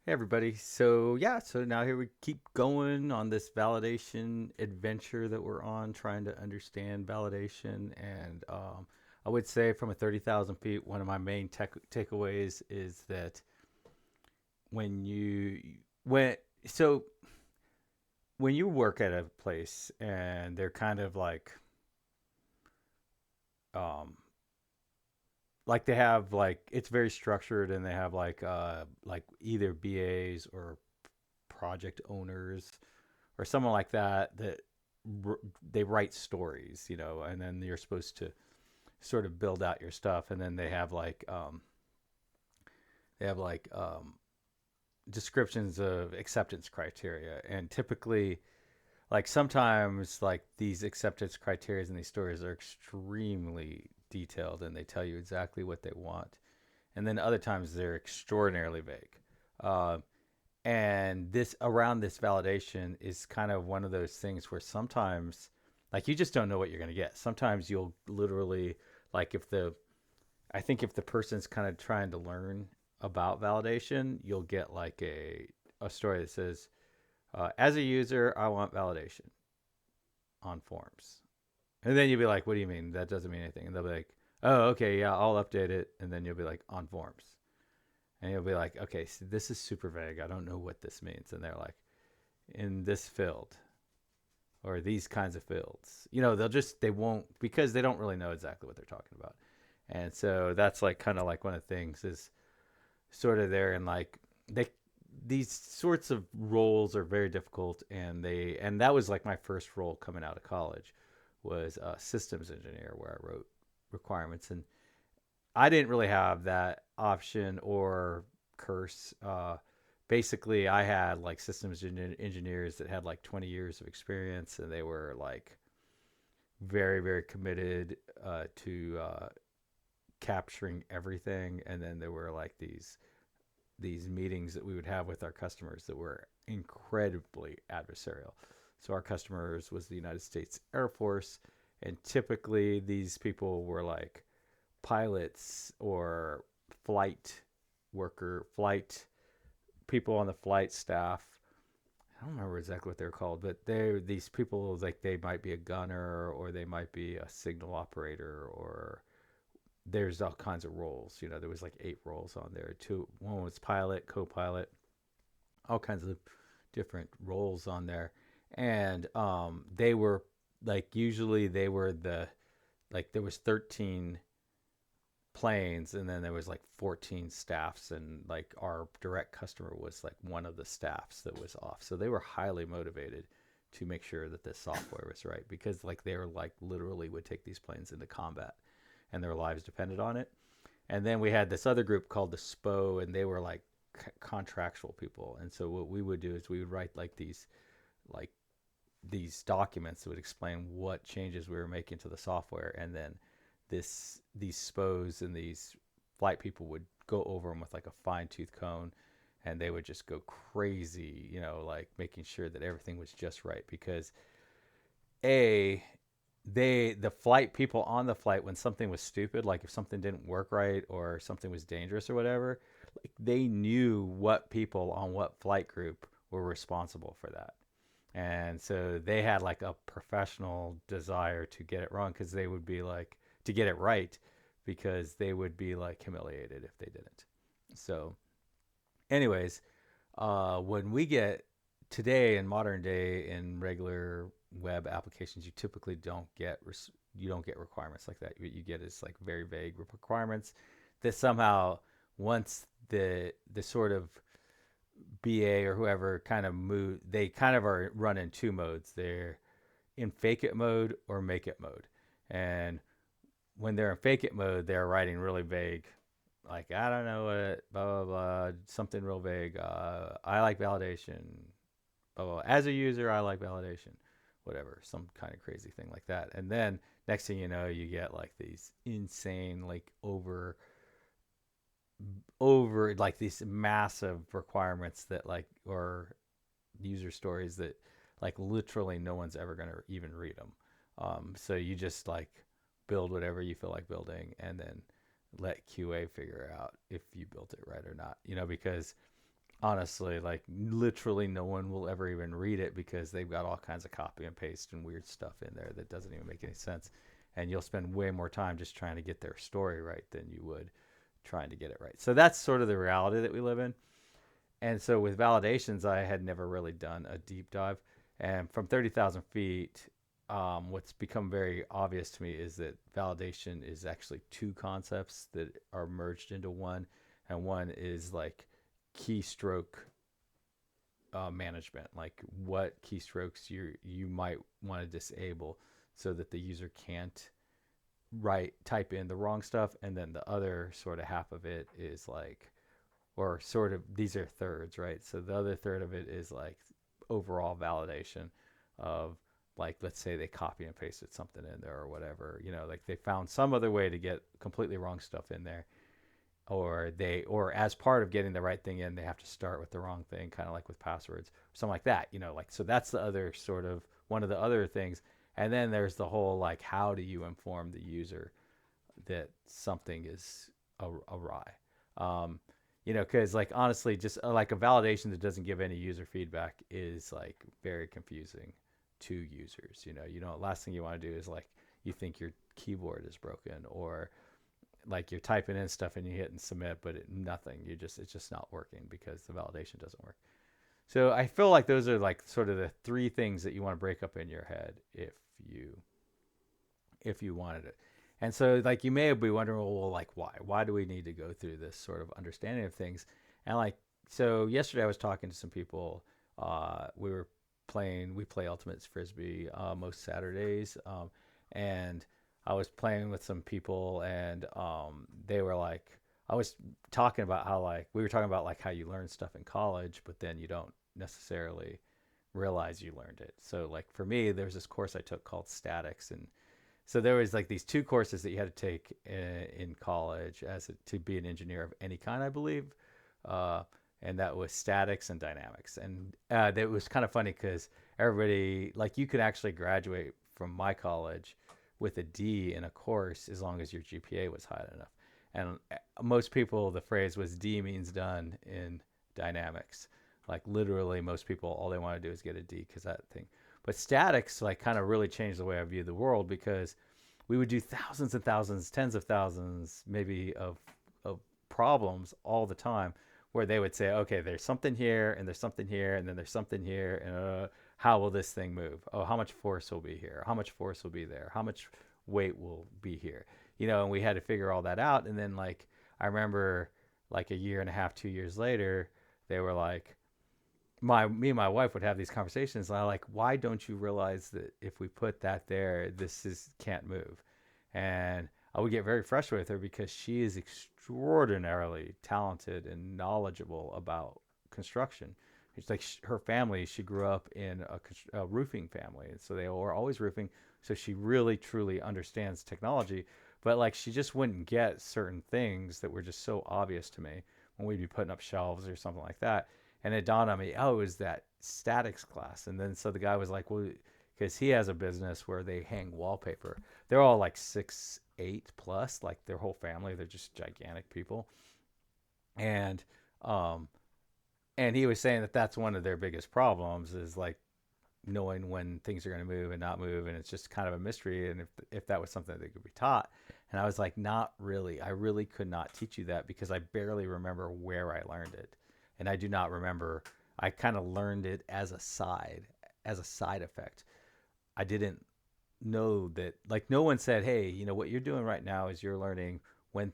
Hey everybody. So now here we keep going on this validation adventure that we're on, trying to understand validation. And I would say, from a 30,000 feet, one of my main takeaways is that when you when so when you work at a place and they're kind of um, like they have like it's very structured, and they have like either BAs or project owners or someone like that they write stories, and then you're supposed to sort of build out your stuff, and then they have descriptions of acceptance criteria, and typically, like, sometimes, like, these acceptance criteria in these stories are extremely detailed, and they tell you exactly what they want, and then other times they're extraordinarily vague. uh, and this around this validation is kind of one of those things where sometimes, like, you just don't know what you're going to get. Sometimes you'll literally, like, if the person's kind of trying to learn about validation, you'll get like a story that says, as a user, I want validation on forms. And then you'll be like, what do you mean? That doesn't mean anything. And they'll be like, oh, okay, yeah, I'll update it. And then you'll be like, on forms. And you'll be like, okay, so this is super vague. I don't know what this means. And they're like, in this field or these kinds of fields. They won't, because they don't really know exactly what they're talking about. And so that's like kind of like one of the things is sort of there, and like they these sorts of roles are very difficult, and that was like my first role coming out of college was a systems engineer, where I wrote requirements, and I didn't really have that option or curse. Basically, I had like systems engineers that had like 20 years of experience, and they were like very, very committed to capturing everything. And then there were like these meetings that we would have with our customers that were incredibly adversarial. So our customers was the United States Air Force, and typically these people were like pilots or flight people on the flight staff. I don't remember exactly what they're called, but they're these people, like, they might be a gunner, or they might be a signal operator, or there's all kinds of roles. There was like 8 roles on there. One was pilot, co-pilot, all kinds of different roles on there, and they were like, usually they were there was 13 planes, and then there was like 14 staffs, and like our direct customer was like one of the staffs that was off, so they were highly motivated to make sure that the software was right, because like they were like literally would take these planes into combat, and their lives depended on it. And then we had this other group called the SPO, and they were like contractual people. And so what we would do is we would write like these documents that would explain what changes we were making to the software, and then these SPOs and these flight people would go over them with like a fine tooth comb, and they would just go crazy, like making sure that everything was just right, because a the flight people on the flight, when something was stupid, like if something didn't work right or something was dangerous or whatever, like they knew what people on what flight group were responsible for that. And so they had like a professional desire to get it wrong, because they would be like, to get it right, because they would be like humiliated if they didn't. So anyways, when we get today, in modern day, in regular web applications, you typically don't get requirements like that. What you get is like very vague requirements that somehow, once the sort of BA or whoever kind of move, they kind of are run in 2 modes. They're in fake it mode or make it mode. And when they're in fake it mode, they're writing really vague, like, I don't know what, blah, blah, blah, something real vague. I like validation, blah, blah, blah. As a user, I like validation, whatever, some kind of crazy thing like that. And then next thing you know, you get like these insane, like over like these massive requirements that, like, or user stories that, like, literally no one's ever going to even read them. So you just like build whatever you feel like building, and then let QA figure out if you built it right or not. Because Honestly, like literally no one will ever even read it because they've got all kinds of copy and paste and weird stuff in there that doesn't even make any sense. And you'll spend way more time just trying to get their story right than you would trying to get it right. So that's sort of the reality that we live in. And so with validations, I had never really done a deep dive. And from 30,000 feet, what's become very obvious to me is that validation is actually two concepts that are merged into one. And one is like keystroke management, like what keystrokes you might want to disable so that the user can't write type in the wrong stuff. And then the other sort of half of it is like, or sort of, these are thirds, right? So the other third of it is like overall validation of, like, let's say they copy and pasted something in there or whatever, like they found some other way to get completely wrong stuff in there, or as part of getting the right thing in, they have to start with the wrong thing, kind of like with passwords, something like that, like, so that's the other sort of one of the other things. And then there's the whole, like, how do you inform the user that something is awry? um, because, like, honestly, just like a validation that doesn't give any user feedback is like very confusing to users. Last thing you want to do is, like, you think your keyboard is broken, or like you're typing in stuff and you hit and submit, but nothing. It's just not working because the validation doesn't work. So I feel like those are like sort of the three things that you want to break up in your head you if you wanted it. And so, like, you may be wondering, well, like, why do we need to go through this sort of understanding of things? And, like, so yesterday I was talking to some people. We play ultimate frisbee most Saturdays, and I was playing with some people, and they were like, I was talking about how, like, we were talking about like how you learn stuff in college, but then you don't necessarily realize you learned it. So, like, for me, there's this course I took called statics, and so there was like these two courses that you had to take in college to be an engineer of any kind, I believe. Uh, and that was statics and dynamics. And that was kind of funny because everybody, like, you could actually graduate from my college with a D in a course as long as your GPA was high enough. And most people, the phrase was D means done in dynamics. Like, literally, most people, all they want to do is get a D because that thing. But statics, like, kind of really changed the way I view the world, because we would do thousands and thousands, tens of thousands, maybe of problems all the time, where they would say, okay, there's something here, and there's something here, and then there's something here, and how will this thing move? Oh, how much force will be here? How much force will be there? How much weight will be here? And we had to figure all that out. And then, like, I remember, like, a year and a half, 2 years later, they were like, me and my wife would have these conversations, and I like, why don't you realize that if we put that there, this is can't move? And I would get very frustrated with her because she is extraordinarily talented and knowledgeable about construction. It's like her family, she grew up in a roofing family, and so they were always roofing. So she really truly understands technology, but, like, she just wouldn't get certain things that were just so obvious to me when we'd be putting up shelves or something like that. And it dawned on me, oh, it was that statics class. And then so the guy was like, well, because he has a business where they hang wallpaper. They're all like 6'8" plus, like their whole family. They're just gigantic people. And um, and he was saying that that's one of their biggest problems, is like knowing when things are going to move and not move, and it's just kind of a mystery. And if that was something that could be taught, and I was like, not really. I really could not teach you that because I barely remember where I learned it, and I do not remember. I kind of learned it as a side effect. I didn't know that, like, no one said, hey, what you're doing right now is you're learning when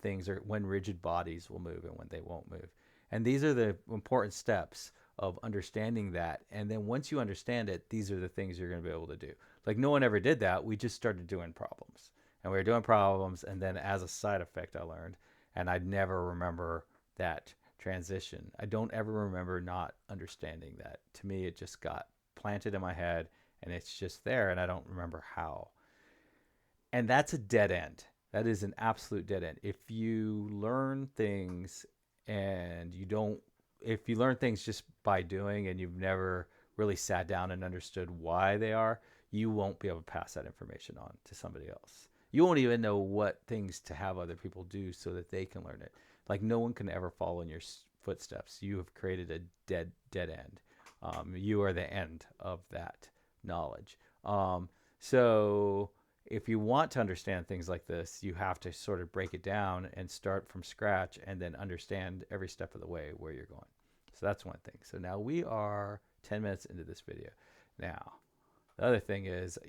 rigid bodies will move and when they won't move. And these are the important steps of understanding that. And then once you understand it, these are the things you're going to be able to do. Like, no one ever did that. We just started doing problems. And we were doing problems, and then as a side effect, I learned. And I never remember that transition. I don't ever remember not understanding that. To me, it just got planted in my head, and it's just there, and I don't remember how. And that's a dead end. That is an absolute dead end. If you learn things and you don't, if you learn things just by doing and you've never really sat down and understood why they are, you won't be able to pass that information on to somebody else. You won't even know what things to have other people do so that they can learn it. Like, no one can ever follow in your footsteps. You have created a dead end. You are the end of that knowledge. So if you want to understand things like this, you have to sort of break it down and start from scratch and then understand every step of the way where you're going. So that's one thing. So now we are 10 minutes into this video. Now, the other thing is,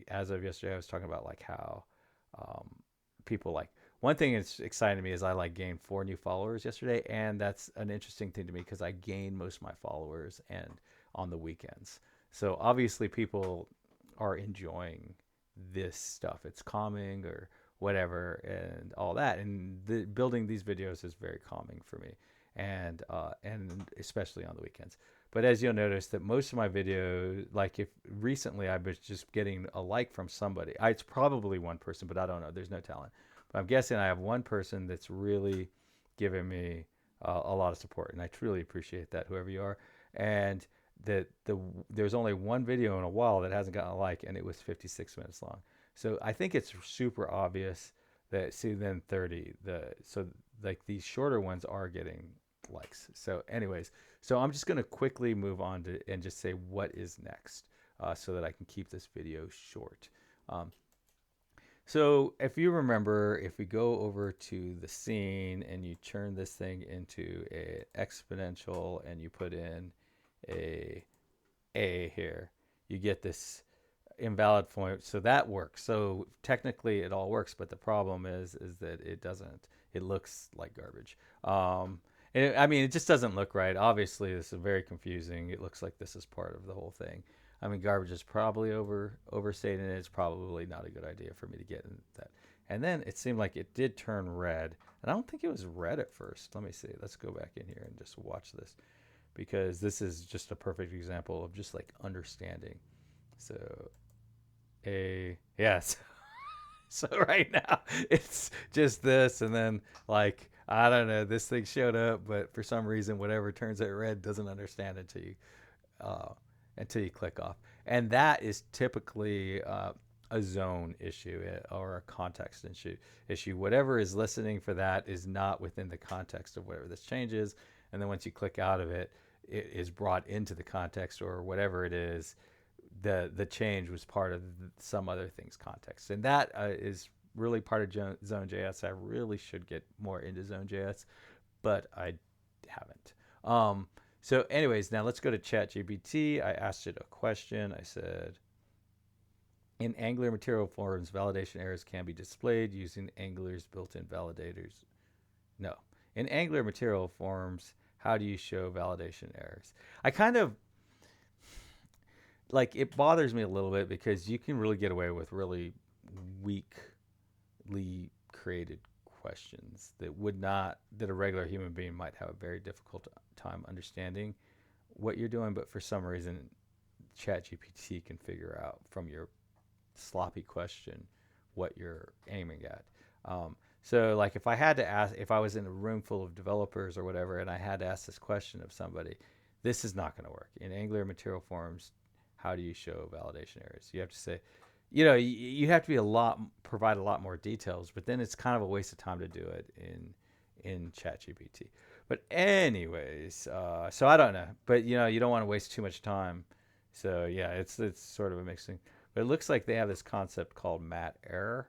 as of yesterday, I was talking about like how people like, one thing that's exciting to me is I like gained 4 new followers yesterday, and that's an interesting thing to me because I gain most of my followers and on the weekends. So obviously people are enjoying this stuff. It's calming or whatever and all that. And building these videos is very calming for me, and especially on the weekends. But as you'll notice that most of my videos, like if recently I was just getting a like from somebody, it's probably one person, but I don't know. There's no telling. But I'm guessing I have one person that's really giving me a lot of support, and I truly appreciate that, whoever you are. And there's only one video in a while that hasn't gotten a like, and it was 56 minutes long. So I think it's super obvious that, see, then 30. So like these shorter ones are getting likes. So anyways, so I'm just going to quickly move on to and just say what is next, so that I can keep this video short. So if you remember, if we go over to the scene and you turn this thing into a exponential and you put in a here, you get this invalid point. So that works. So technically it all works, but the problem is that it doesn't. It looks like garbage. It just doesn't look right. Obviously, this is very confusing. It looks like this is part of the whole thing. I mean, garbage is probably overstated, and it's probably not a good idea for me to get in that. And then it seemed like it did turn red, and I don't think it was red at first. Let me see. Let's go back in here and just watch this, because this is just a perfect example of just like understanding. So, yes. So right now it's just this, and then like, I don't know, this thing showed up, but for some reason, whatever turns it red doesn't understand until you click off. And that is typically a zone issue or a context issue. Whatever is listening for that is not within the context of whatever this change is. And then once you click out of it, it is brought into the context, or whatever it is. The change was part of some other thing's context. And that is really part of Zone.js. I really should get more into Zone.js, but I haven't. So anyways, now let's go to ChatGPT. I asked it a question. I said, in Angular material forms, validation errors can be displayed using Angular's built-in validators. No. In Angular material forms, how do you show validation errors? I kind of, like, it bothers me a little bit because you can really get away with really weakly created questions that a regular human being might have a very difficult time understanding what you're doing, but for some reason ChatGPT can figure out from your sloppy question what you're aiming at. So like if I was in a room full of developers or whatever, and I had to ask this question of somebody, this is not going to work. In Angular material forms, how do you show validation errors? You have to say, you have to provide a lot more details, but then it's kind of a waste of time to do it in ChatGPT. But anyways, so I don't know, but you don't want to waste too much time. So yeah, it's sort of a mixed thing. But it looks like they have this concept called mat error,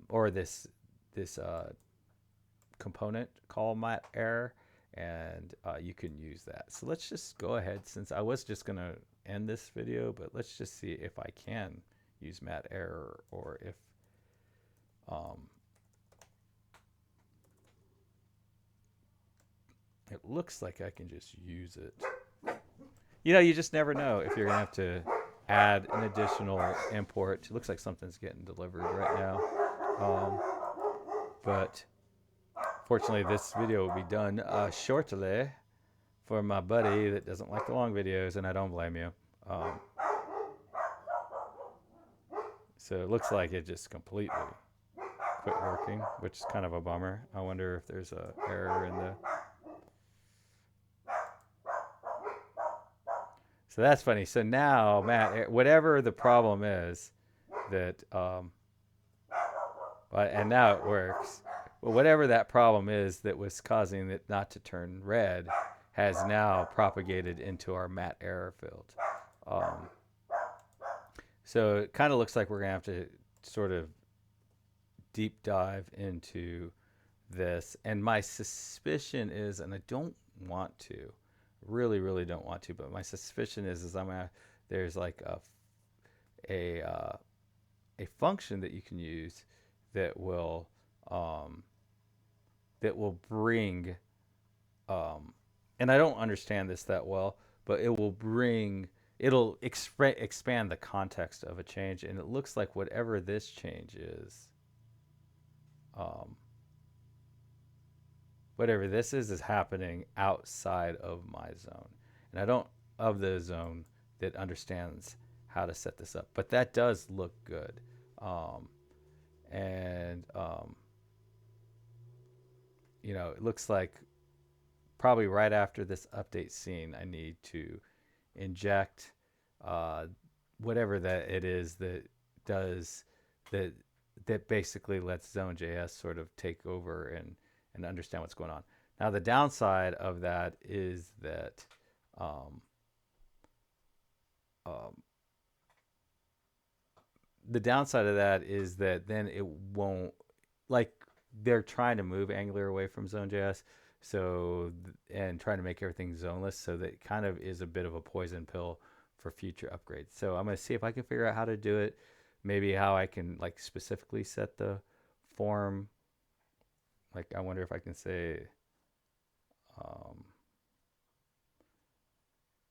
or this component called mat error, and you can use that. So let's just go ahead, since I was just gonna end this video, but let's just see if I can use mat error, or if it looks like I can just use it. You just never know if you're gonna have to add an additional import. It looks like something's getting delivered right now, but fortunately this video will be done shortly for my buddy that doesn't like the long videos, and I don't blame you. So it looks like it just completely quit working, which is kind of a bummer. I wonder if there's an error in the... So that's funny. So now, Matt, whatever the problem is, that and now it works. But whatever that problem is that was causing it not to turn red has now propagated into our matte error field. Um, so it kind of looks like we're going to have to sort of deep dive into this. And my suspicion is, and I don't want to, really don't want to, but my suspicion is I'm gonna, there's like a uh, a function that you can use that will um, bring and I don't understand this that well, but it will bring expand the context of a change, and it looks like whatever this change is, um, whatever this is happening outside of my zone, and I don't of the zone that understands how to set this up. But that does look good, um, and it looks like probably right after this update scene, I need to inject uh, whatever that it is that does that basically lets Zone.js sort of take over and understand what's going on. Now the downside of that is that um, um, then it won't, like, they're trying to move Angular away from Zone.js, so and trying to make everything zoneless, so that kind of is a bit of a poison pill for future upgrades. So I'm going to see if I can figure out how to do it, maybe how I can like specifically set the form. Like I wonder if I can say um,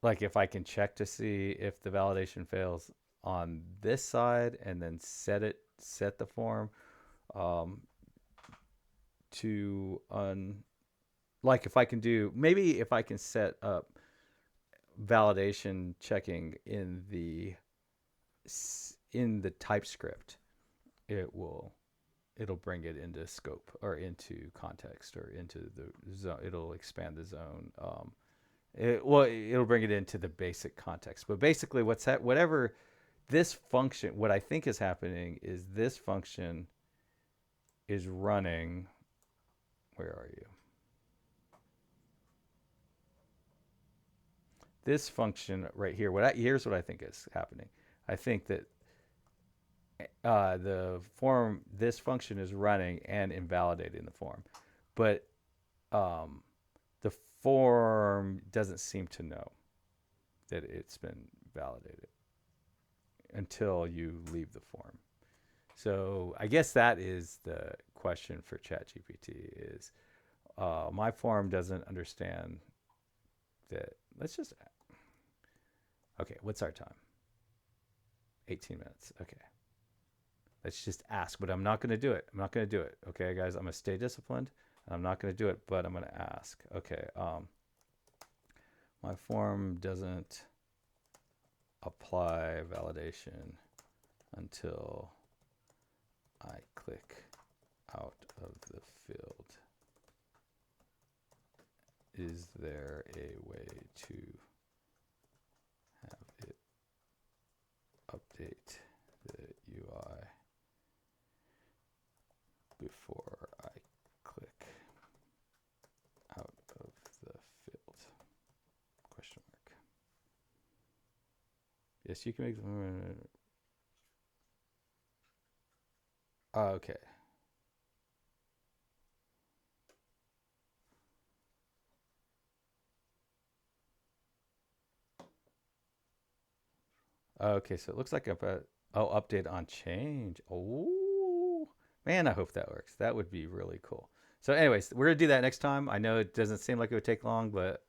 like if I can check to see if the validation fails on this side and then set the form um, to like if I can do, maybe if I can set up validation checking in the TypeScript, it'll bring it into scope or into context or into the zone. It'll expand the zone. It'll bring it into the basic context. But basically, whatever this function, what I think is happening is this function is running. Where are you? This function right here. Here's what I think is happening. I think that this function is running and invalidating the form, but the form doesn't seem to know that it's been validated until you leave the form. So I guess that is the question for ChatGPT is my form doesn't understand that. Okay, what's our time? 18 minutes. Okay. Let's just ask, but I'm not going to do it. Okay, guys, I'm going to stay disciplined. I'm not going to do it, but I'm going to ask. Okay. My form doesn't apply validation until I click out of the field. Is there a way to have it update the UI before I click out of the field? Question mark. Yes, you can make them. Okay. Okay, so it looks like update on change. Oh, man, I hope that works. That would be really cool. So anyways, we're going to do that next time. I know it doesn't seem like it would take long, but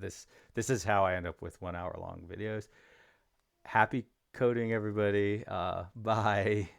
this is how I end up with 1 hour long videos. Happy coding, everybody. Bye.